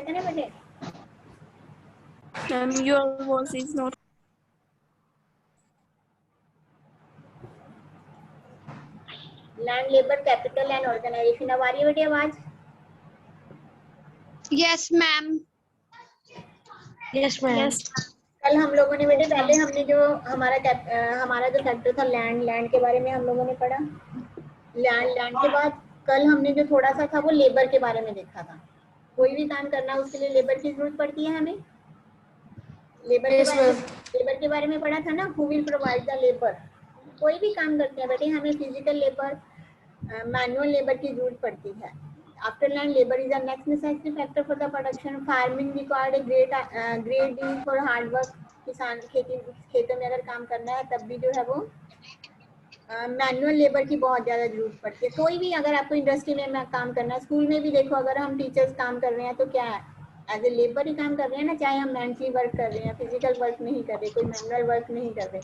रहता है ना बेटे। Your voice is not. Land, labour, capital and organisation. अब आ रही है बेटे आवाज? Yes, ma'am. Yes, ma'am. Yes. कल हम लोगों ने बेटे पहले हमने जो हमारा जो फैक्टर था लैंड के बारे में हम लोगों ने पढ़ा। लैंड के बाद कल हमने जो थोड़ा सा था वो लेबर के बारे में देखा था। कोई भी काम करना उसके लिए लेबर की जरूरत पड़ती है हमें। लेबर के बारे में पढ़ा था ना, who will provide the labour. कोई भी काम करते हैं बेटे हमें फिजिकल लेबर, मैनुअल लेबर की जरूरत पड़ती है। After land, labour is the next necessary factor for the production. Farming required A great deal for hard work. किसान खेतों में अगर काम करना है तब भी जो है वो मैनुअल लेबर की बहुत ज़्यादा जरूरत पड़ती है। कोई भी अगर आपको इंडस्ट्री में काम करना है, स्कूल में भी देखो अगर हम टीचर्स काम कर रहे हैं तो क्या है, एज ए लेबर ही काम कर रहे हैं ना, चाहे हम मेंटली वर्क कर रहे हैं, फिजिकल वर्क नहीं कर रहे, कोई मैनुअल वर्क नहीं कर रहे।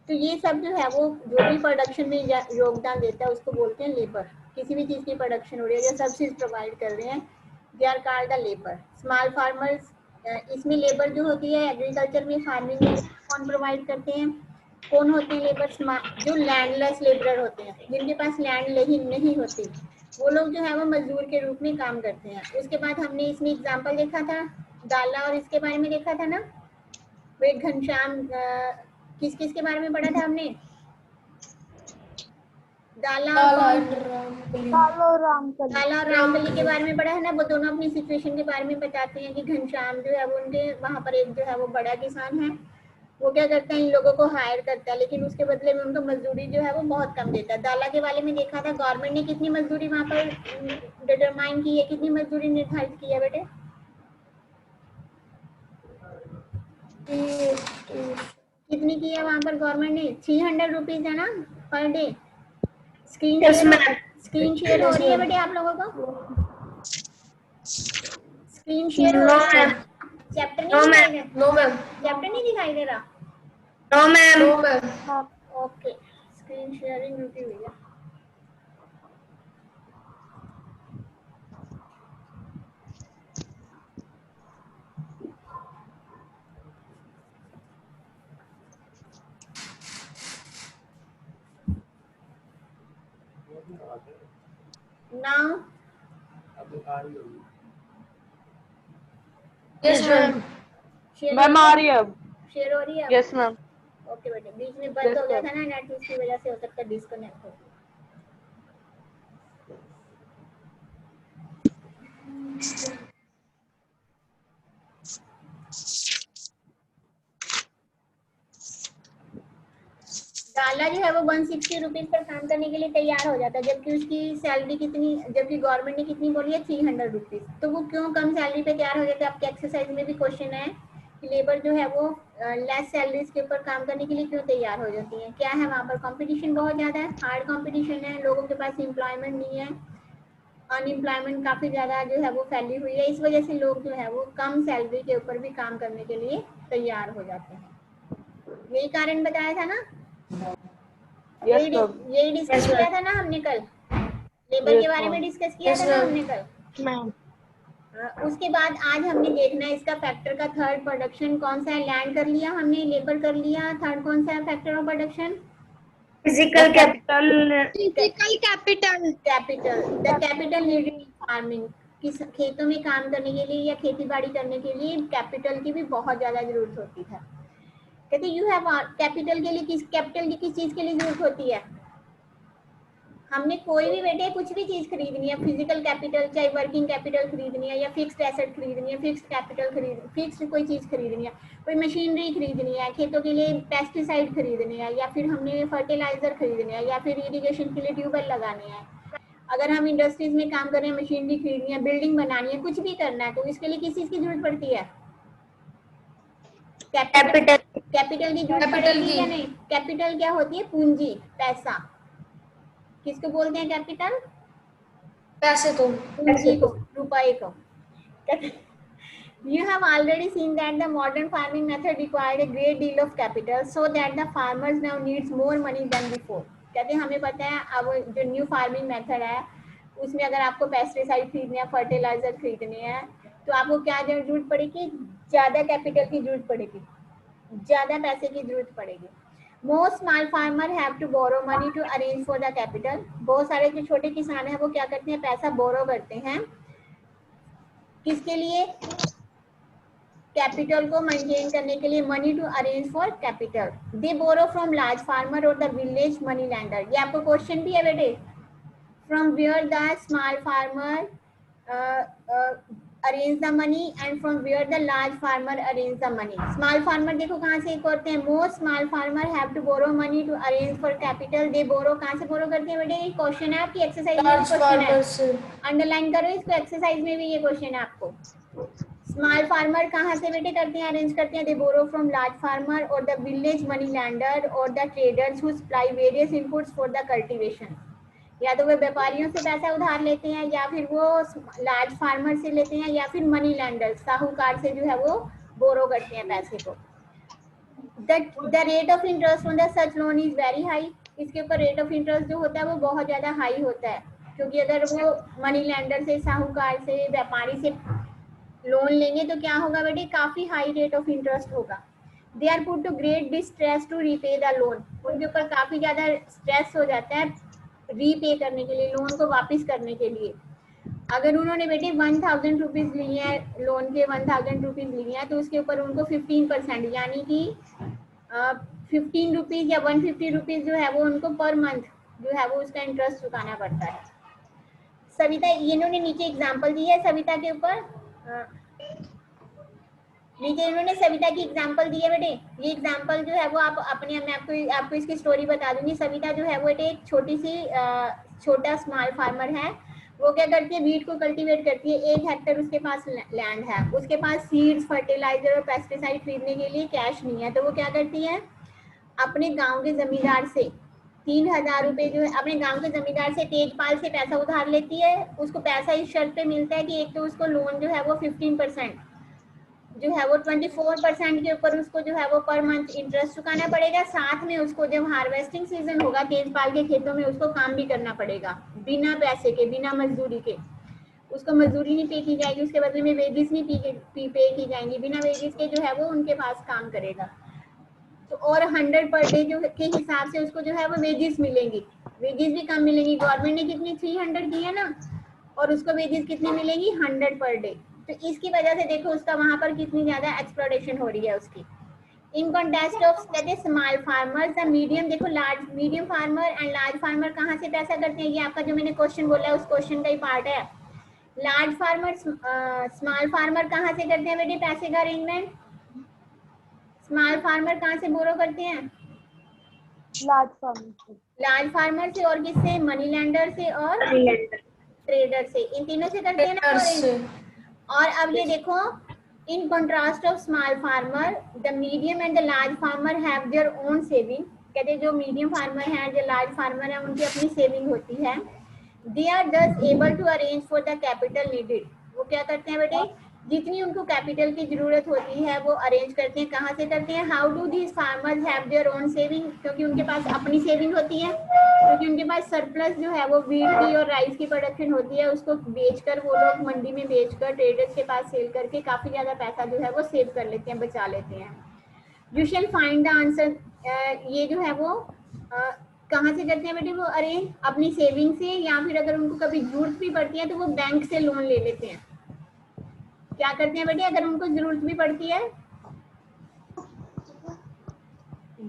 तो ये सब जो है वो जो भी प्रोडक्शन में योगदान देता है उसको बोलते हैं लेबर। किसी भी चीज़ की प्रोडक्शन हो रही है या सब चीज़ प्रोवाइड कर रहे हैं, they are called the labour. Small farmers, इसमें लेबर जो होती है एग्रीकल्चर में, फार्मिंग में कौन प्रोवाइड करते हैं, कौन होते हैं लेबर? जो लैंडलेस लेबरर होते हैं, जिनके पास लैंड नहीं होती, वो लोग जो है वो मजदूर के रूप में काम करते हैं। उसके बाद हमने इसमें एग्जाम्पल देखा था दाला, और इसके बारे में देखा था ना वे घनश्याम, किस किस के बारे में पढ़ा था हमने? दाला और रामकली के बारे में पढ़ा है ना। वो दोनों अपनी सिचुएशन के बारे में बताते हैं कि घनश्याम जो है वो उनके वहाँ पर एक जो है वो बड़ा किसान है, वो क्या करता है इन लोगों को हायर करता है, लेकिन उसके बदले में उनको मजदूरी जो है वो बहुत कम देता है। दाला के बारे में देखा था गवर्नमेंट ने कितनी मजदूरी वहाँ पर डिटरमाइन की है, कितनी मजदूरी निर्धारित की है बेटे? कितनी की है वहाँ पर गवर्नमेंट ने? 300 रुपीज है ना पर डे। स्क्रीन शेयर हो रही है बेटे आप लोगों को? स्क्रीन शेयर हो रही है? चैप्टर नहीं दिखाई दे? चैप्टर नहीं दिखाई दे रहा? No, ma'am. Okay, screen sharing रुकी हुई है। Now, Yes, ma'am. मैम आ रही है अब। शेयर हो रही है? Yes ma'am. ओके बेटे, बीच में बंद Yes, हो गया ma'am. था ना नेट, उसकी वजह से हो सकता है डिस्कनेक्ट हो। डाला जो है वो 160 रुपीज पर काम करने के लिए तैयार हो जाता है, जबकि उसकी सैलरी कितनी, जबकि गवर्नमेंट ने कितनी बोली है 300 रुपीज। तो वो क्यों कम सैलरी पे तैयार हो जाता है? आपके एक्सरसाइज में भी क्वेश्चन है कि लेबर जो है वो लेस सैलरीज के ऊपर काम करने के लिए क्यों तैयार हो जाती है? क्या है वहाँ पर? कंपटीशन बहुत ज़्यादा है, हार्ड कंपटीशन है, लोगों के पास एम्प्लॉयमेंट नहीं है, अनएम्प्लॉयमेंट काफ़ी ज़्यादा जो है वो फैली हुई है। इस वजह से लोग जो है वो कम सैलरी के ऊपर भी काम करने के लिए तैयार हो जाते हैं। यही कारण बताया था ना, यस मैम। यही डिस्कस किया था ना हमने कल, लेबर के बारे में डिस्कस किया था ना हमने कल। Ma'am. उसके बाद आज हमने देखना है इसका फैक्टर का थर्ड प्रोडक्शन कौन सा है। लैंड कर लिया हमने, लेबर कर लिया, थर्ड कौन सा है factor of production? Physical capital. Capital. The capital needed in farming, खेतों में काम करने के लिए या खेती बाड़ी करने के लिए कैपिटल की भी बहुत ज्यादा जरूरत होती है। कहते यू हैव कैपिटल के लिए, कैपिटल की किस चीज के लिए जरूरत होती है? हमने कोई भी बेटे कुछ भी चीज खरीदनी है, फिजिकल कैपिटल, चाहे वर्किंग कैपिटल खरीदनी है या फिक्स्ड एसेट खरीदनी है, फिक्स्ड कैपिटल फिक्स्ड कोई चीज खरीदनी है, कोई मशीनरी खरीदनी है, खेतों के लिए पेस्टिसाइड खरीदने हैं, या फिर हमने फर्टिलाइजर खरीदने हैं, या फिर इरिगेशन के लिए ट्यूबवेल लगाने हैं। अगर हम इंडस्ट्रीज में काम कर रहे हैं, मशीनरी खरीदनी है, बिल्डिंग बनानी है, कुछ भी करना है, तो इसके लिए किस चीज की जरूरत पड़ती है? कैपिटल की जरूरत पड़ेगी या नहीं? कैपिटल क्या होती है? पूंजी, पैसा। किसको बोलते हैं कैपिटल? पैसे को, पूंजी को, रुपए को। You have already seen that the modern farming method required a great deal of capital, so that the farmers now needs more money than before. कहते हैं हमें पता है अब जो न्यू फार्मिंग मेथड है उसमें अगर आपको पेस्टिसाइड खरीदने हैं, फर्टिलाइजर खरीदने हैं, तो आपको क्या जरूरत पड़ेगी, ज्यादा कैपिटल की जरूरत पड़ेगी, ज्यादा पैसे की जरूरत पड़ेगी। Most small farmer have to borrow money to arrange for the capital. बहुत सारे जो छोटे किसान हैं वो क्या करते हैं, पैसा बोरो करते हैं किसके लिए, कैपिटल को मेंटेन करने के लिए, money to arrange for capital. They borrow from large farmer और द विलेज मनी लैंडर। ये आपको क्वेश्चन भी है बेटे, from where the small farmer arrange the money and from where the large farmer arrange the money. Small farmer देखो कहाँ से करते हैं, most small farmer have to borrow money to arrange for capital. They borrow कहाँ से बोरो करते हैं बेटे, ये क्वेश्चन है आपकी एक्सरसाइज में, क्वेश्चन है, अंडरलाइन करो इसको, एक्सरसाइज में भी ये क्वेश्चन है आपको। स्मॉल फार्मर कहाँ से बेटे करते हैं, अरेंज करते हैं, दे बोरो फ्रॉम लार्ज फार्मर और द विलेज मनी लैंडर और the traders who supply various inputs for the cultivation. या तो वो व्यापारियों से पैसा उधार लेते हैं, या फिर वो लार्ज फार्मर से लेते हैं, या फिर मनी लैंडर साहूकार से जो है वो बोरो करते हैं पैसे को। The rate of interest on the such loan is very high. इसके ऊपर रेट ऑफ इंटरेस्ट जो होता है वो बहुत ज्यादा हाई होता है, क्योंकि अगर वो मनी लैंडर से, साहूकार से, व्यापारी से लोन लेंगे तो क्या होगा बेटे, काफी हाई रेट ऑफ इंटरेस्ट होगा। They are put to great distress to repay the loan. उनके ऊपर काफी ज्यादा स्ट्रेस हो जाता है रीपे करने के लिए, लोन को वापस करने के लिए। अगर उन्होंने बेटे 1000 रुपीज लिए हैं, लोन के 1000 रुपीज लिए हैं, तो उसके ऊपर उनको 15% यानी कि 15 रुपीज या 150 रुपीज जो है वो उनको पर मंथ जो है वो उसका इंटरेस्ट चुकाना पड़ता है। सविता, इन्होंने नीचे एग्जाम्पल दी है सविता के ऊपर, नीचे इन्होंने सविता की एग्जांपल दी है बेटे। ये एग्जांपल जो है वो आप अपने, मैं आपको इसकी स्टोरी बता दूंगी। सविता जो है वो एक छोटा स्मॉल फार्मर है। वो क्या करती है, वीट को कल्टीवेट करती है। 1 हेक्टर उसके पास लैंड है, उसके पास सीड्स, फर्टिलाइजर और पेस्टिसाइड खरीदने के लिए कैश नहीं है, तो वो क्या करती है, अपने गाँव के जमींदार से 3000 रुपए जो है, अपने गांव के जमींदार से, तेजपाल से पैसा उधार लेती है। उसको पैसा इस शर्त पे मिलता है कि एक तो उसको लोन जो है वो 15% जो है वो 24% के ऊपर उसको जो है वो पर मंथ इंटरेस्ट चुकाना पड़ेगा। साथ में उसको जब हार्वेस्टिंग सीजन होगा तेजपाल के खेतों में, उसको काम भी करना पड़ेगा बिना पैसे के, बिना मजदूरी के। उसको मजदूरी नहीं पे की जाएगी, उसके बदले में वेजेस नहीं पे की जाएंगी, बिना वेजेस के जो है वो उनके पास काम करेगा। तो और 100 पर डे जो के हिसाब से उसको जो है वो वेजेस मिलेंगी, वेजेस भी कम मिलेंगी। गवर्नमेंट ने कितनी 300 की है ना, और उसको वेजेस कितनी मिलेगी 100 पर डे। तो इसकी वजह से देखो उसका वहां पर कितनी ज्यादा एक्सप्लॉयटेशन हो रही है उसकी। In contest of small farmers the medium, देखो large medium farmer and large farmer कहाँ से पैसा करते हैं, ये आपका जो मैंने क्वेश्चन बोला है उस क्वेश्चन का ही पार्ट है। लार्ज फार्मर, स्मॉल फार्मर कहाँ से करते हैं बेटे पैसे का अरेंजमेंट, स्मॉल फार्मर कहाँ से बोरो करते हैं, लार्ज फार्मर से, और किससे, मनी लैंडर से और ट्रेडर से, इन तीनों से करते हैं ना। और अब ये देखो, in contrast of small farmer the medium and the large farmer have their own saving. कहते जो मीडियम फार्मर है, जो लार्ज फार्मर है, उनकी अपनी सेविंग होती है। They are thus able to arrange for the capital needed. वो क्या करते हैं बेटे, जितनी उनको कैपिटल की जरूरत होती है वो अरेंज करते हैं। कहाँ से करते हैं, how do these farmers have their own saving, क्योंकि उनके पास अपनी सेविंग होती है, क्योंकि उनके पास सरप्लस जो है वो व्हीट की और राइस की प्रोडक्शन होती है। उसको बेचकर वो लोग मंडी में बेचकर ट्रेडर्स के पास सेल करके काफी ज्यादा पैसा जो है वो सेव कर लेते हैं, बचा लेते हैं। You shall find the answer, ये जो है वो कहाँ से करते हैं बेटे वो अरेंज, अपनी सेविंग से, या फिर अगर उनको कभी जरूरत भी पड़ती है तो वो बैंक से लोन ले लेते हैं। क्या करते हैं बेटे, अगर उनको जरूरत भी पड़ती है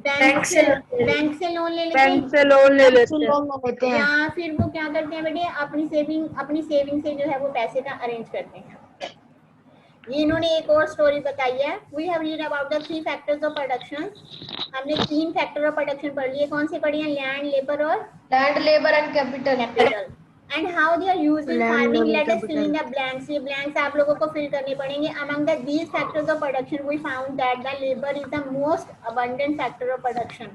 बैंक से लोन ले लेते हैं, या फिर वो क्या करते हैं बेटे, अपनी सेविंग से जो है वो पैसे का अरेंज करते हैं। ये इन्होंने एक और स्टोरी बताई है। We have read about the 3 factors of production. हमने 3 फैक्टर ऑफ प्रोडक्शन पढ़ लिए। कौन से पढ़ी हैं, land, labour and capital. and how they are used in farming. Let us fill in the blanks. ये blanks आप लोगों को fill करने पड़ेंगे। Among these factors of production, we found that the labor is the most abundant factor of production.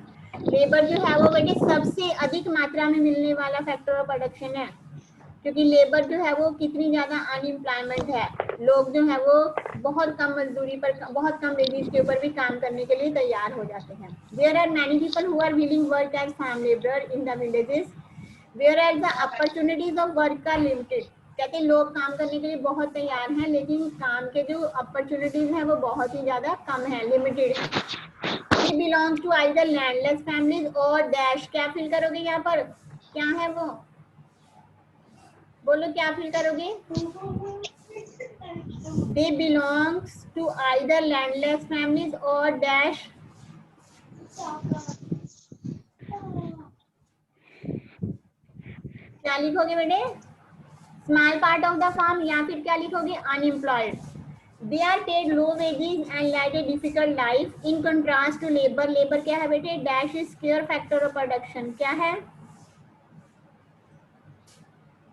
Labor जो है वो बेटे सबसे अधिक मात्रा में मिलने वाला factor of production है, क्योंकि लेबर जो है वो कितनी ज्यादा अनएम्प्लॉयमेंट है। लोग जो है वो बहुत कम मजदूरी पर, बहुत कम वेजेस के ऊपर भी काम करने के लिए तैयार हो जाते हैं। There are many people who are willing work as farm laborer in the villages, whereas the opportunities of work are limited. कहते हैं लोग काम करने के लिए बहुत तैयार हैं, लेकिन काम के जो अपॉर्चुनिटीज हैं वो बहुत ही ज्यादा कम है, लिमिटेड है। They belong to either landless families और डैश, क्या फिल करोगे यहाँ पर, क्या है वो, बोलो क्या फिल करोगे? They belongs to either landless families और डैश, क्या लिखोगे बेटे? Small part of the farm, या फिर क्या लिखोगे? Unemployed. They are paid low wages and lead a difficult life. In contrast to labor, labor क्या है बेटे? Dash is scarce factor of production. क्या है?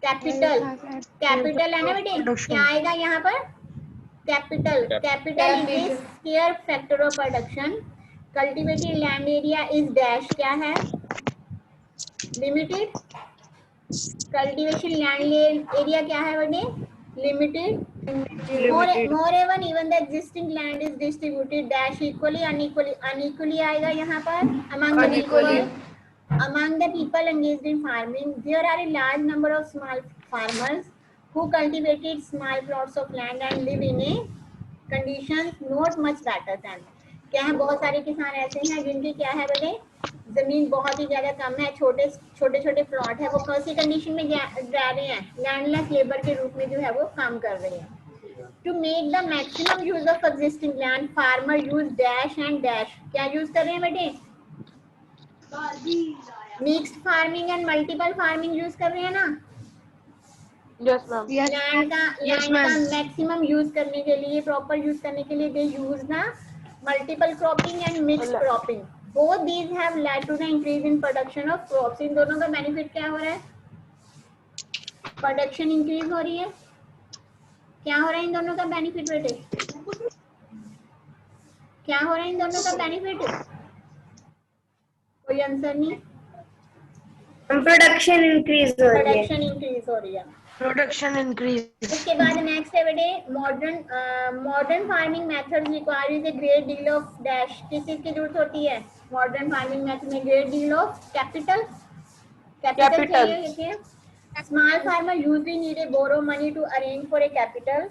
कैपिटल, कैपिटल है ना बेटे? क्या आएगा यहाँ पर? Capital, capital is square factor of production. Cultivated land area is dash, क्या है? लिमिटेड। कल्टीवेशन लैंड एरिया क्या है बेटे? Limited. Moreover, even the existing land is distributed dash equally, unequally आएगा यहाँ पर among the people. Among the people engaged in farming, there are a large number of small farmers who cultivated small plots of land and live in a conditions not much better than. क्या है? बहुत सारे किसान ऐसे हैं जिनकी क्या है बेटे? जमीन बहुत ही ज्यादा कम है, छोटे छोटे प्लॉट है, वो कैसी कंडीशन में जा रहे हैं? लैंडलेस लेबर के रूप में जो है वो काम कर रहे हैं। To make the maximum use of existing land, farmer use dash and dash, क्या यूज कर रहे हैं बेटे? Mixed farming and multiple farming use कर रहे हैं ना? Yes ma'am. लैंड का मैक्सिमम यूज करने के लिए, प्रॉपर यूज करने के लिए दे यूज ना multiple cropping and mixed cropping. Both these have led to the increase in production of crops. इन दोनों का बेनिफिट क्या हो रहा है? प्रोडक्शन इंक्रीज हो रही है। क्या हो रहा है इन दोनों का बेनिफिट बेटे? क्या हो रहा है इन दोनों का बेनिफिट? कोई आंसर नहीं। प्रोडक्शन इंक्रीज हो रही है। प्रोडक्शन इंक्रीज हो रही है। Production increase. इसके बाद नेक्स्ट है बेटे modern farming method requires a great deal of dash, किस चीज की जरूरत होती है? मॉडर्न फार्मिंग मेथड में ग्रेट डील ऑफ कैपिटल चाहिए। Small farmer usually need a borrow money to arrange for a capital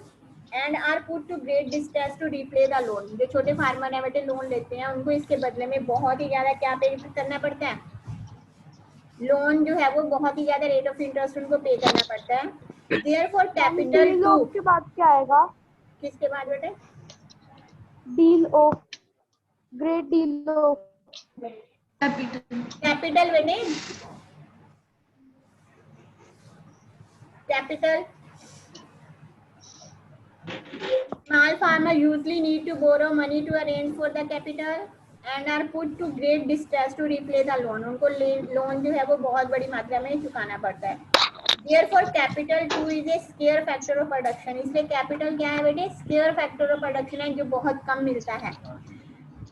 and are put to great distress to repay the loan. जो छोटे फार्मर है बेटे लोन लेते हैं, उनको इसके बदले में बहुत ही ज्यादा क्या पे करना पड़ता है? लोन जो है वो बहुत ही ज्यादा रेट ऑफ इंटरेस्ट उनको पे करना पड़ता है। Therefore, capital टू के बाद क्या आएगा? किसके बाद बेटे? Deal of, great deal of capital बेटे, capital. Small farmer usually need to borrow money to arrange for the capital and are put to great distress to repay the loan. उनको loan जो है वो बहुत बड़ी मात्रा में चुकाना पड़ता है। Therefore, capital too is a scarce factor of production. इसलिए कैपिटल क्या है बेटे? scarce factor of production है, जो बहुत कम मिलता है,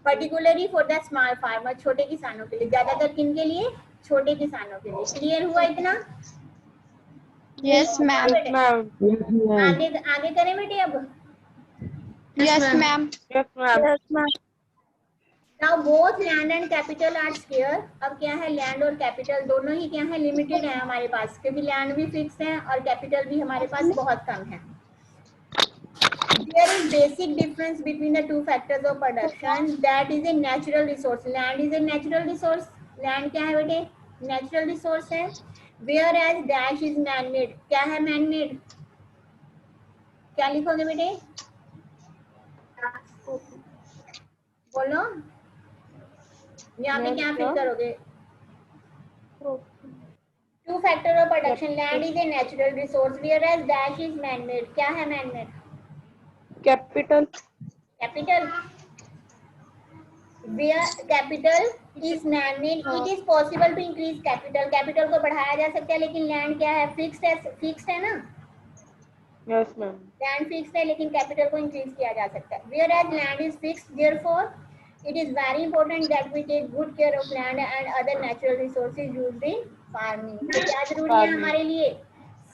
particularly for the small farmer, छोटे किसानों के लिए। ज्यादातर किन के लिए? छोटे किसानों के लिए। क्लियर हुआ इतना? Yes, ma'am. आगे करें बेटे अब? Yes, ma'am. Yes ma'am. Now both land and capital are scarce. अब क्या है? लैंड और कैपिटल दोनों ही क्या है? लिमिटेड है हमारे पास, क्योंकि लैंड भी फिक्स है और कैपिटल भी हमारे पास बहुत कम है। There is basic difference between the two factors of production. That is a natural resource. Land is a natural resource. Land क्या है बेटे? Natural resource है। Whereas dash is man-made. क्या है man-made? क्या लिखोगे बेटे? बोलो, यहाँ पे क्या फिल करोगे? Two factor of production. Land is a natural resource, whereas dash is man-made. क्या है man-made? Capital. Capital. Where capital is man-made, it is possible to increase capital. Capital को बढ़ाया जा सकता है, लेकिन land क्या है? Fixed है ना? Yes ma'am. Land fixed है, लेकिन capital को increase किया जा सकता है। Whereas land is fixed, therefore it is very important that we take good care of land and other natural resources used in farming. तो क्या जरूरी है हमारे लिए?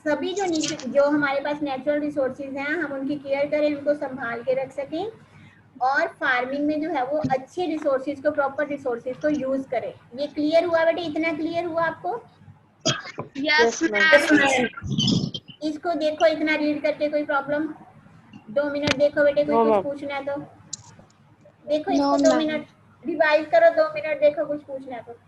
सभी जो हमारे पास नेचुरल रिसोर्सेज हैं, हम उनकी केयर करें, उनको संभाल के रख सकें, और फार्मिंग में जो है वो अच्छे रिसोर्सेज को, प्रॉपर रिसोर्सेज को यूज करें। ये क्लियर हुआ बेटे? इतना क्लियर हुआ आपको? Yes, ma'am. इसको देखो, इतना रीड करके कोई प्रॉब्लम? 2 मिनट देखो बेटे, कोई No, कुछ ma'am. पूछना है तो देखो, No, इसको 2 मिनट ma'am. रिवाइज करो, 2 मिनट देखो, कुछ पूछना है तो।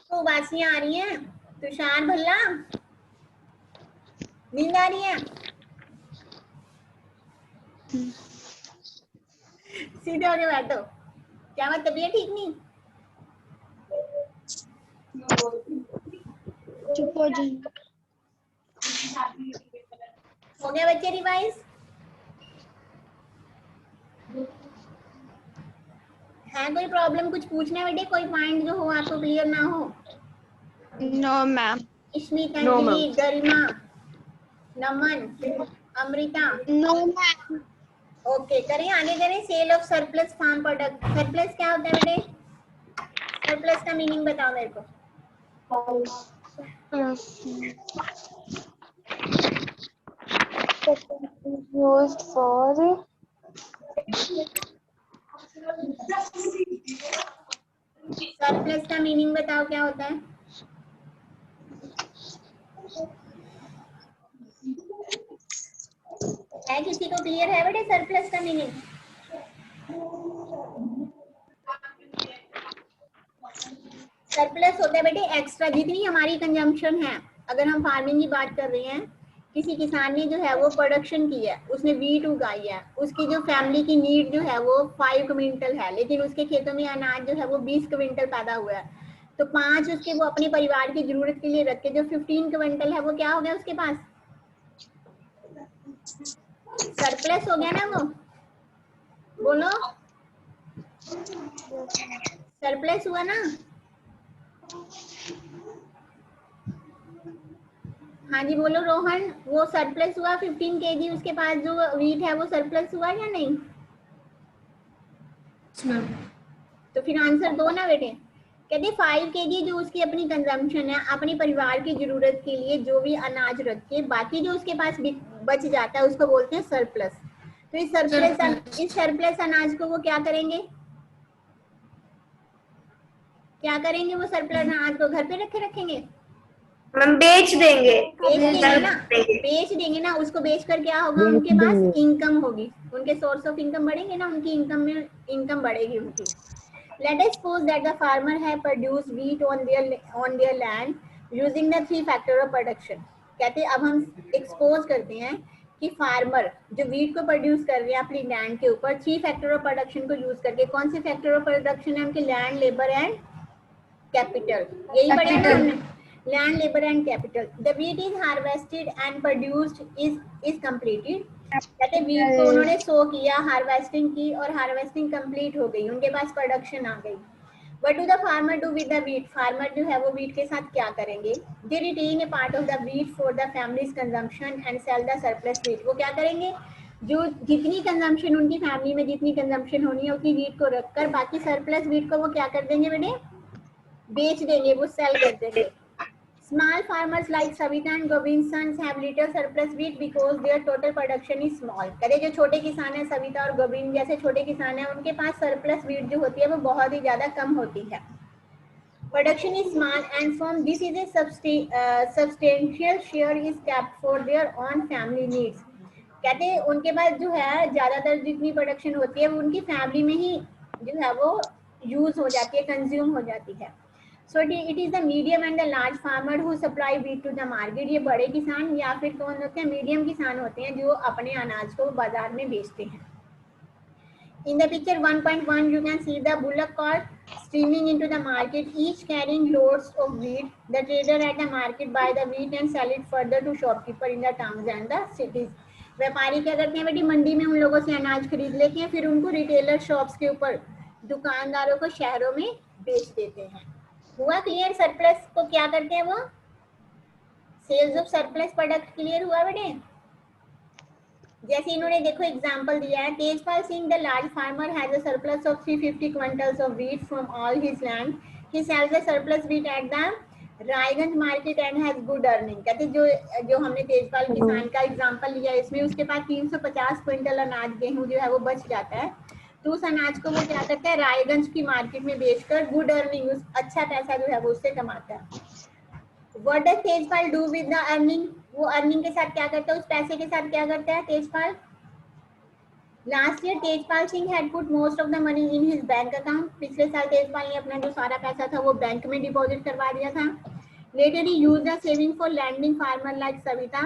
तो उबासियां आ रही हैं? तुषार भल्ला, नींद आ रही है? सीधे होके बैठो। क्या बात, तबीयत ठीक नहीं? चुप हो जाओ। हो गया बच्चे रिवाइज? है कोई प्रॉब्लम, कुछ पूछना है बेटे? कोई पॉइंट जो हो आपको क्लियर ना हो? No, ma'am. Ishmit, No, Anjali, ma'am. Garima, Naman, Amrita. No, ma'am. Okay, करें आगे, करें। Sale of surplus farm product. Surplus क्या होता है बेटे? सरप्लस का मीनिंग बताओ मेरे को। Used for सरप्लस का मीनिंग बताओ क्या होता है? किसी को क्लियर है बेटे सरप्लस का मीनिंग? सरप्लस होता है बेटे एक्स्ट्रा, जितनी हमारी कंजम्पशन है। अगर हम फार्मिंग की बात कर रहे हैं, किसी किसान ने जो है वो प्रोडक्शन की है, उसने वीट उगाई है, उसकी जो फैमिली की नीड जो है वो 5 क्विंटल है, लेकिन उसके खेतों में अनाज जो है वो 20 क्विंटल पैदा हुआ है, तो 5 उसके वो अपने परिवार की जरूरत के लिए रख के जो 15 क्विंटल है वो क्या हो गया उसके पास? सरप्लस हो गया ना वो। बोलो, सरप्लस हुआ ना? हाँ जी बोलो रोहन, वो सरप्लस हुआ 15 केजी, उसके पास जो वीट है वो सरप्लस हुआ या नहीं? तो फिर आंसर दो ना बेटे। कहते 5 केजी जो उसकी अपनी कंजम्पशन है, अपने परिवार की जरूरत के लिए जो भी अनाज रख के बाकी जो उसके पास बच जाता है उसको बोलते हैं सरप्लस। तो इस सरप्लस अनाज को वो क्या करेंगे? क्या करेंगे वो सरप्लस अनाज को? घर पे रखेंगे? हम बेच देंगे। बेच देंगे ना, बेच देंगे ना। उसको बेचकर क्या होगा? उनके पास इनकम होगी, उनके सोर्स ऑफ इनकम बढ़ेंगे ना, उनकी इनकम बढ़ेगी उनकी। Let us suppose that the farmer have produced wheat on their land using the 3 factor of production। कहते अब हम एक्सपोज करते हैं कि फार्मर जो वीट को प्रोड्यूस कर रहे हैं अपनी लैंड के ऊपर 3 फैक्टर ऑफ प्रोडक्शन को यूज करके। कौन से फैक्टर ऑफ प्रोडक्शन है उनके? Land, labour and capital. यही पढ़ा ना हमने, land, labour and capital. The wheat is harvested and produced is completed. कहते वीट को उन्होंने सो किया, हार्वेस्टिंग की, और हार्वेस्टिंग कंप्लीट हो गई, उनके पास प्रोडक्शन आ गई। What do the farmer do with the wheat? Farmer जो है वो वीट के साथ क्या करेंगे? They retain a part of the wheat for the family's consumption and sell the surplus wheat। वो क्या करेंगे? जो जितनी कंजम्पशन उनकी फैमिली में जितनी कंजम्पशन होनी है उतनी वीट को रखकर बाकी सरप्लस वीट को वो क्या कर देंगे बेटे? बेच देंगे, वो सेल कर देंगे। Small farmers like Savita and Govind's sons have little surplus wheat because their total production is small। कहते जो छोटे किसान है, सविता और गोविंद जैसे छोटे किसान है, उनके पास सरप्लस वीट जो होती है वो बहुत ही ज्यादा कम होती है। Production is small and from this is a substantial share is kept for their own family needs। कहते उनके पास जो है ज्यादातर जितनी प्रोडक्शन होती है वो उनकी फैमिली में ही जो है वो यूज हो जाती है, कंज्यूम हो जाती है। So it is the medium and the large farmer who supply wheat to the market। ये बड़े किसान या फिर कौन होते हैं? मीडियम किसान होते हैं जो अपने अनाज को बाजार में बेचते हैं। In the picture 1.1 you can see the bullock cart streaming into the market, each carrying loads of wheat। The trader at the market buy the wheat and sell it further to shopkeeper in the towns and the cities। व्यापारी क्या करते हैं बेटी? मंडी में उन लोगों से अनाज खरीद लेते हैं, फिर उनको रिटेलर शॉप्स के ऊपर दुकानदारों को शहरों में बेच देते हैं। हुआ क्लियर? सरप्लस को क्या करते हैं वो? Sales of surplus product clear हुआ बेटे? जैसे इन्होंने देखो एग्जांपल दिया है, Tejpal Singh the large farmer has a surplus of 350 quintals of wheat from all his land, he sells the surplus wheat at the Raiganj market and has good earning. कहते जो हमने तेजपाल किसान का एग्जांपल लिया इसमें उसके पास 350 क्विंटल अनाज गेहूं जो है वो बच जाता है, तो उस अनाज को वो क्या करता है रायगंज की मार्केट में बेचकर गुड अर्निंग, अच्छा पैसा जो है वो उससे कमाता है। What does Tejpal do with the earning? वो अर्निंग के साथ क्या करता है, उस पैसे के साथ क्या करता है Tejpal? Last year Tejpal Singh had put most of the money in his bank account. पिछले साल तेजपाल ने अपना जो सारा पैसा था वो बैंक में डिपॉजिट करवा दिया था। Later he use the saving for lending farmer like Savita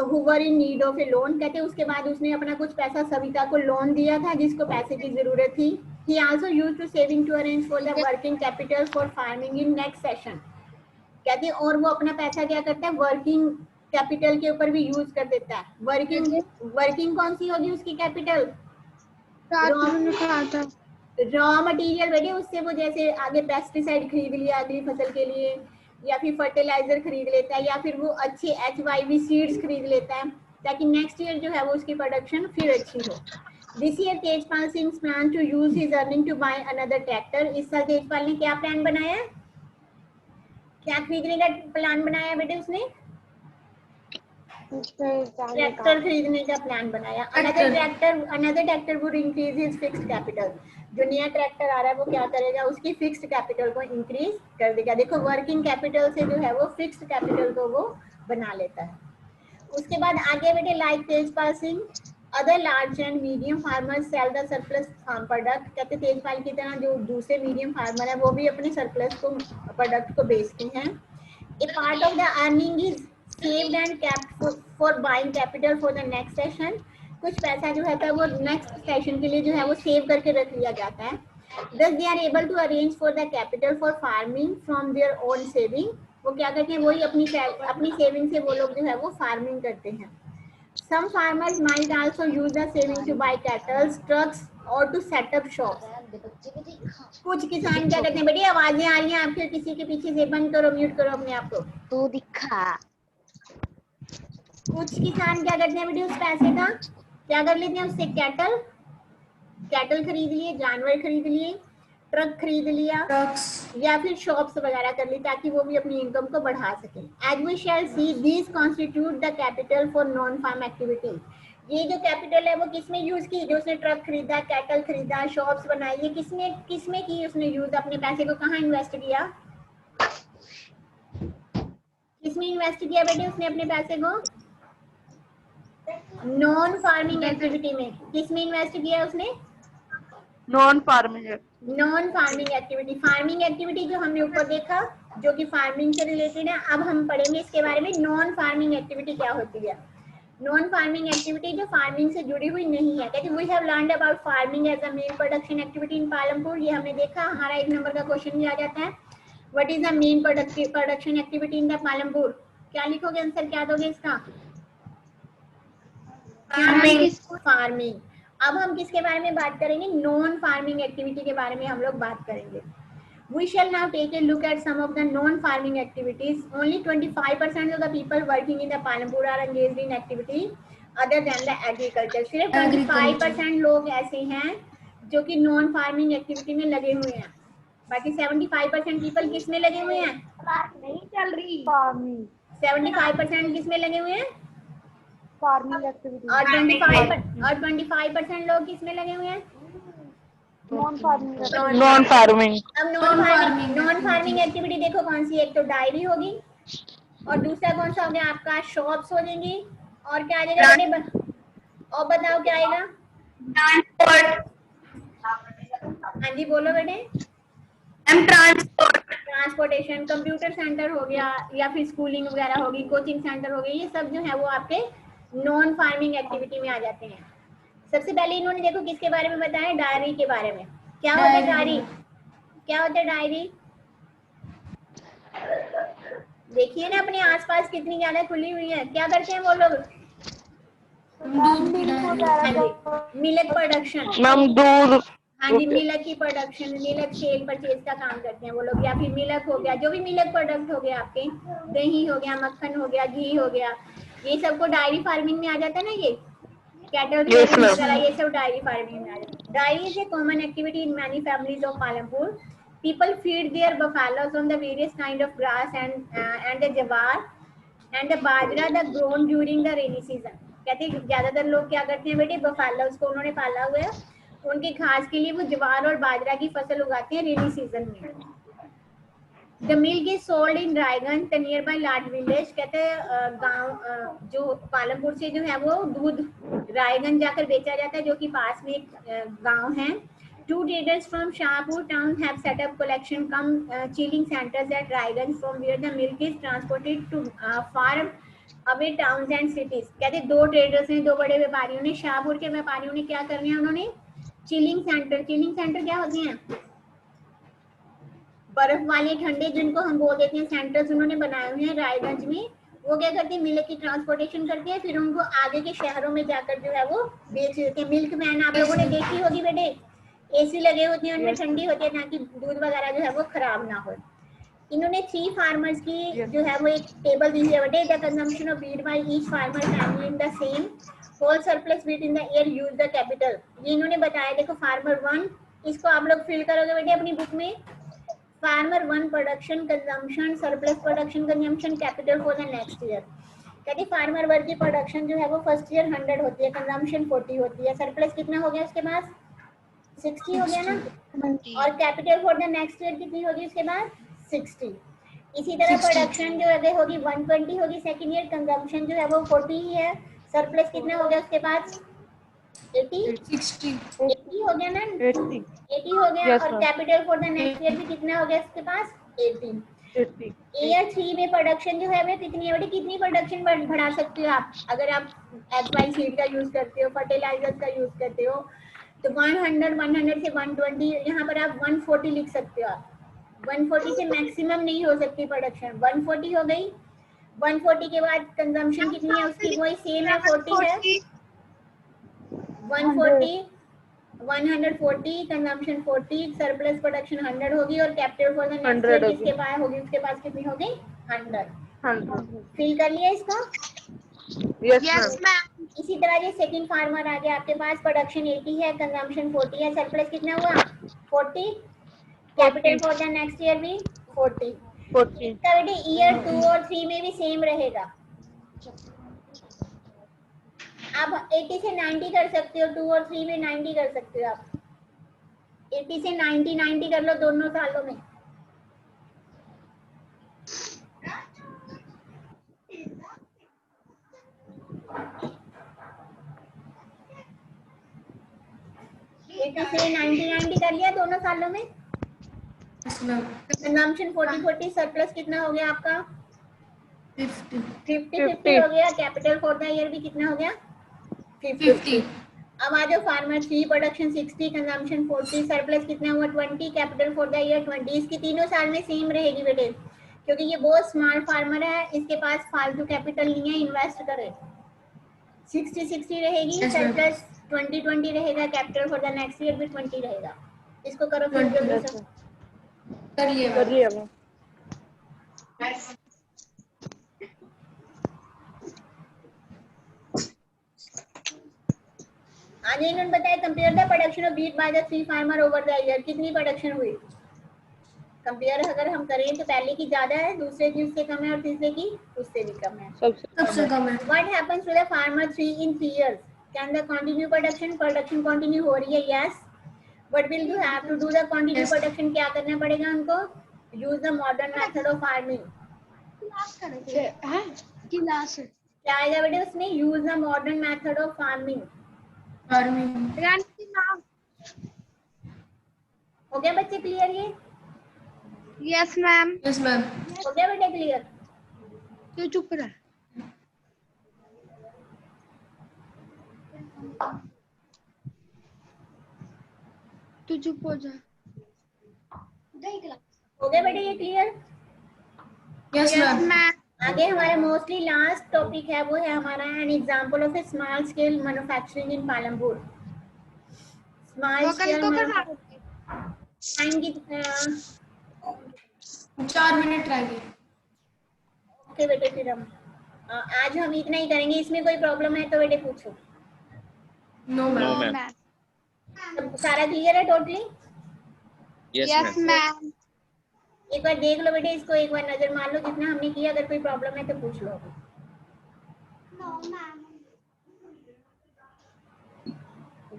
who were in need of a loan. कहते हैं उसके बाद उसने अपना कुछ पैसा सविता को लोन दिया था जिसको पैसे की जरूरत थी। He also used to saving to arrange for the working capital for farming in next session. कहते हैं और वो अपना पैसा क्या करता है वर्किंग कैपिटल के ऊपर भी यूज कर देता है। वर्किंग कौन सी होगी उसकी कैपिटल? रॉ मटेरियल बेटे, उससे वो जैसे आगे पेस्टिसाइड खरीद लिया अगली फसल के लिए, या फिर फर्टिलाइजर खरीद लेता है, या फिर वो अच्छे HYV सीड्स खरीद लेता है ताकि नेक्स्ट ईयर जो है वो उसकी प्रोडक्शन फिर अच्छी हो। This year Tejpal Singh plan to use his earning to buy another tractor. इस साल तेजपाल ने क्या प्लान बनाया है, क्या खरीदने का प्लान बनाया बेटे उसने? ट्रैक्टर खरीदने का प्लान बनाया। Another tractor would increase his fixed capital. जो नया ट्रैक्टर आ रहा है वो क्या करेगा, उसकी फिक्स्ड कैपिटल को इंक्रीज कर देगा। देखो वर्किंग कैपिटल से जो है वो फिक्स्ड कैपिटल को वो बना लेता है। उसके बाद आगे बेटे like Tejpal Singh other large and medium farmers sell the surplus farm product. कहते तेजपाल की तरह जो दूसरे मीडियम फार्मर है वो भी अपने सरप्लस को प्रोडक्ट को बेचते हैं। A part of the earning is saved and kept for buying capital for the next session. कुछ पैसा जो है वो नेक्स्ट सेशन के लिए जो है वो सेव करके रख लिया जाता है। Thus they are able to arrange for the capital for farming from their own saving। वो क्या करते हैं, वही अपनी सेविंग से वो लोग जो है वो फार्मिंग करते हैं। Some farmers might also use the saving to buy cattle, trucks or to set up shops। कुछ किसान क्या करते हैं बेटी, आवाजें आ रही हैं आपके किसी के पीछे से, बंद करो म्यूट करो अपने आप को। तू दिखा। कुछ किसान क्या करते हैं बेटी, उस पैसे का क्या कर लेते हैं, उससे कैटल खरीद लिए, जानवर खरीद लिए, ट्रक खरीद लिया, या फिर शॉप्स वगैरह कर ली ताकि वो भी अपनी इनकम को बढ़ा सके। As we shall see these constitute the capital for non farm activity. ये जो कैपिटल है वो किसमें यूज की, जो उसने ट्रक खरीदा, कैटल खरीदा, शॉप्स बनाई, ये किसमें की उसने यूज, अपने पैसे को कहाँ इन्वेस्ट किया, किसमें इन्वेस्ट किया बेटे उसने अपने पैसे को? नॉन फार्मिंग एक्टिविटी में। किसमें इन्वेस्ट किया उसने? Non farming activity. Farming activity जो हमने ऊपर देखा जो कि फार्मिंग से रिलेटेड है, अब हम पढ़ेंगे इसके बारे में नॉन फार्मिंग एक्टिविटी क्या होती है। नॉन फार्मिंग एक्टिविटी जो फार्मिंग से जुड़ी हुई नहीं है। कहते we have learned about farming as a main production activity in Palampur. ये हमने देखा, हमारा 1 नंबर का क्वेश्चन भी आ जाता है। What is the main production activity in the Palampur? क्या लिखोगे आंसर, क्या दोगे इसका? फार्मिंग। अब हम किसके बारे में बात करेंगे, नॉन फार्मिंग एक्टिविटी के बारे में हम लोग बात करेंगे। We shall now take a look at some of the non-farming activities. Only 25% of the people working in the Palampur are engaged in activity other than the agriculture. सिर्फ 25% लोग ऐसे हैं जो कि नॉन फार्मिंग एक्टिविटी में लगे हुए हैं, बाकी 75% पीपल किस में लगे हुए हैं? नहीं चल रही। 75% किस में लगे हुए हैं? Farming activity. और 25% लोग किस में लगे हुए हैं? Non farming. अब नॉन फार्मिंग एक्टिविटी देखो कौन सी, एक तो डायरी होगी और दूसरा कौन सा हो गया आपका, शॉप्स हो जाएंगी, और क्या आ जाएगा, और बताओ क्या आएगा? हाँ जी बोलो बेटे। ट्रांसपोर्टेशन, कंप्यूटर सेंटर हो गया, या फिर स्कूलिंग वगैरह होगी, कोचिंग सेंटर हो गए, ये सब जो है वो आपके नॉन फार्मिंग एक्टिविटी में आ जाते हैं। सबसे पहले इन्होंने देखो किसके बारे में बताया, डायरी के बारे में। क्या होता है डायरी? क्या होता है डायरी? देखिए ना अपने आसपास कितनी ज्यादा खुली हुई है। क्या करते हैं वो लोग? मिल्क प्रोडक्शन, हाँ जी, मिल्क की प्रोडक्शन, मिल्क सेल परचेज का काम करते हैं वो लोग। या फिर मिल्क हो गया, जो भी मिल्क प्रोडक्ट हो गया आपके, दही हो गया, मक्खन हो गया, घी हो गया, ये सबको डायरी फार्मिंग में आ जाता है ना ये। Cattle Yes, ma'am. वगैरह ये सब डायरी फार्मिंग में आ जाते हैं। Diary is a common activity in many families of Palampur. People feed their buffaloes on the various kind of grass and the jawar and the bajra that grown during the rainy season. कहते हैं ज्यादातर लोग क्या करते हैं बेटे, बफालोज को उन्होंने पाला हुआ है, उनके घास के लिए वो ज्वार और बाजरा की फसल उगाते हैं रेनी सीजन में. The milk is sold in Raiganj, the nearby large village. कहते हैं गांव जो पालमपुर से जो है वो दूध रायगंज जाकर बेचा जाता है, जो कि पास में एक गांव है. Two traders from Shahpur town have set up collection chilling centers at Raiganj from where the milk is transported to far away towns and cities. कहते हैं दो ट्रेडर्स हैं, दो बड़े व्यापारियों ने, शाहपुर के व्यापारियों ने क्या करना है, उन्होंने चिलिंग सेंटर क्या होते हैं, बर्फ वाले ठंडे जिनको हम बोल देते हैं सेंटर्स, उन्होंने बनाए हुए हैं रायगंज में. वो क्या करते हैं, मिल्क की ट्रांसपोर्टेशन करते हैं, फिर उनको आगे के शहरों में जाकर जो है वो बेच देते हैं. मिल्क वैन आप लोगों ने देखी होगी बेटे, एसी लगे होते हैं, उनमें ठंडी होती है ताकि दूध वगैरह जो है वो खराब ना हो. इन्होंने 3 फार्मर्स की जो है वो एक टेबल दी है बेटे. The consumption of wheat by each farmer family in the same whole surplus wheat in the year use the capital. ये इन्होंने बताया. देखो फार्मर 1, इसको आप लोग फिल करोगे बेटे अपनी बुक में. Farmer 1 production consumption surplus production consumption capital for the next year. कहते फार्मर 1 की प्रोडक्शन जो है वो फर्स्ट ईयर 100 होती है, कंजम्पशन 40 होती है, सरप्लस कितना हो गया उसके पास 60 हो गया ना, और capital for the next year कितनी होगी उसके बाद 60. इसी तरह प्रोडक्शन जो है होगी 120 होगी सेकंड ईयर, कंजम्पशन जो है वो 40 ही है, सरप्लस कितना हो गया उसके पास 80 हो गया ना, 80 हो गया. Yes, और ma'am. Capital for the next year भी कितना हो गया उसके पास 80. ईयर 3 में प्रोडक्शन जो है वो कितनी है बेटी, कितनी प्रोडक्शन बढ़ा सकते हो आप अगर आप एक्वाइल सीड का यूज करते हो, फर्टिलाइजर्स का यूज करते हो, तो 100 से 120, यहाँ पर आप 140 लिख सकते हो. आप 140 से मैक्सिमम नहीं हो सकती प्रोडक्शन, 140 हो गई. 140 के बाद कंजम्पशन कितनी है उसकी, वही सेम है 40 है. 140 कंजम्पशन 40, सरप्लस प्रोडक्शन 100 होगी, और capital for the next year किसके पास होगी, उसके पास कितनी होगी 100. फिल कर लिया इसको. Yes, ma'am. इसी तरह ये सेकंड फार्मर आ गया आपके पास, प्रोडक्शन 80 है, कंजम्पशन 40 है, सरप्लस कितना हुआ 40, capital for the next year भी 40. इसका बेटे ईयर 2 और 3 में भी सेम रहेगा. आप 80 से 90 कर सकते हो, 2 और 3 में 90 कर सकते हो. आप 80 से 90 कर लो दोनों सालों में. से 90 कर लिया दोनों सालों में. कंजम्पशन 40 सरप्लस कितना हो गया आपका 50 हो गया. कैपिटल फॉर द ईयर भी कितना हो गया 50. अब आ जाओ फार्मर 3, प्रोडक्शन 60, कंजम्पशन 40, सरप्लस कितना हुआ 20, कैपिटल फॉर द ईयर 20. इसकी तीनों साल में सेम रहेगी बेटे, क्योंकि ये बहुत स्मार्ट फार्मर है, इसके पास फालतू कैपिटल नहीं है, इन्वेस्ट करे. 60 रहेगी, सरप्लस 20 रहेगा, capital for the next year भी 20 रहेगा. इसको करो फिर जल्दी से. करिए. आगे इन्होंने बताया compare the production of wheat by the 3 farmer over the year. कितनी प्रोडक्शन हुई कंपेयर अगर हम करें तो पहले की ज्यादा है, दूसरे की उससे कम है, और तीसरे की उससे भी कम है. सबसे कम है. What happens to the farmer 3 in 3 years? Can the continue production continue हो रही है? Yes. What will you have to do the continue production? क्या करना पड़ेगा उनको? Use the modern method of farming. क्या आएगा बेटे उसमें? Use the modern method of farming. हो गया बच्चे क्लियर? ये यस मैम. हो गया बेटा क्लियर? तू चुप रह. तू चुप हो जा. हो गया बेटा ये क्लियर? Yes, ma'am. आगे हमारा मोस्टली लास्ट टॉपिक है, वो है हमारा an example of A small scale manufacturing in Palampur. Small scale time की 4 मिनट रह गए. ओके बेटे, फिर हम आज हम इतना ही करेंगे. इसमें कोई प्रॉब्लम है तो बेटे पूछो. No, No, ma'am. ma'am. सारा क्लियर है totally? Yes, Yes, ma'am. ma'am. एक बार देख लो बेटे इसको, एक बार नजर मार लो जितना हमने किया, अगर कोई प्रॉब्लम है तो पूछ लो।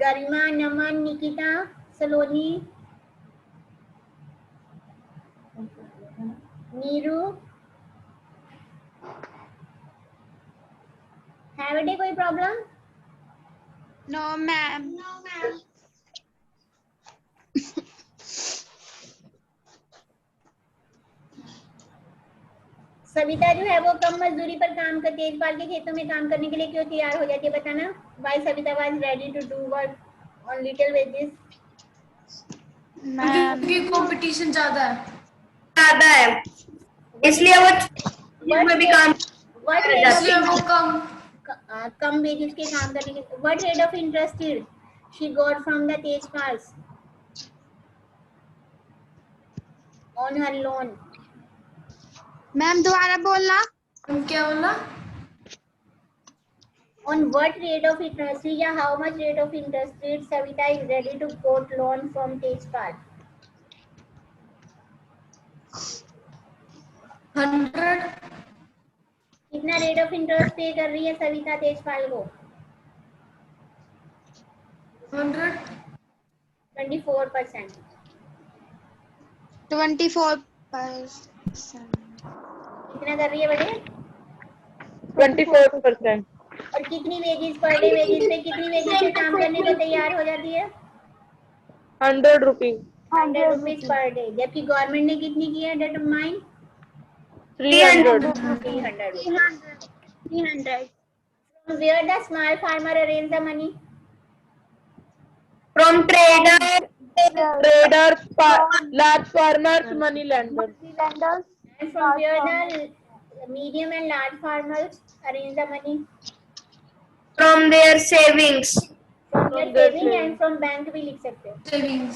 गरिमा, नमन, निकिता, सलोनी, नीरू, है बेटे कोई प्रॉब्लम? No, ma'am. सविता जो है वो कम मजदूरी पर काम करती है, तेजपाल के खेतों में काम करने के लिए क्यों तैयार हो जाती है, बताना। Why Savita was ready to do work on little wages? Ma'am. क्योंकि कंपटीशन ज्यादा है, इसलिए वो में भी काम What कर rate of इसलिए वो कम वेजेस के काम करने के, what rate of interest she got from the Tejpals on her loan? Ma'am दोबारा बोलना। क्या बोला? On what rate of interest या how much rate of interest Savita is ready to quote loan from Tejpal? 100. कितना rate of interest पे कर रही है सविता तेजपाल को? 100. 24%। 24%। कितना कर रही है बेटे? 24%। और कितनी वेजेस पर डे, वेजेस पे कितनी वेजेस पे काम करने को तैयार हो जाती है? 100 रुपीज। 100 rupees per day. जबकि गवर्नमेंट ने कितनी की है determine? 300। 300 rupees. From where the small farmer arrange the money? from traders, large farmers, money lenders. And from where the medium and large farmers arrange the money? from their savings. From their saving and from bank भी लिख सकते हो। Savings.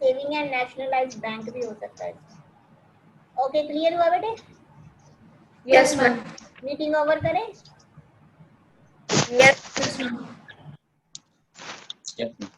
Saving and nationalised bank भी हो सकता है। Okay, clear हुआ बेटे? Yes, ma'am. मीटिंग ओवर करें? Yes. Yes, ma'am. Yes, ma'am.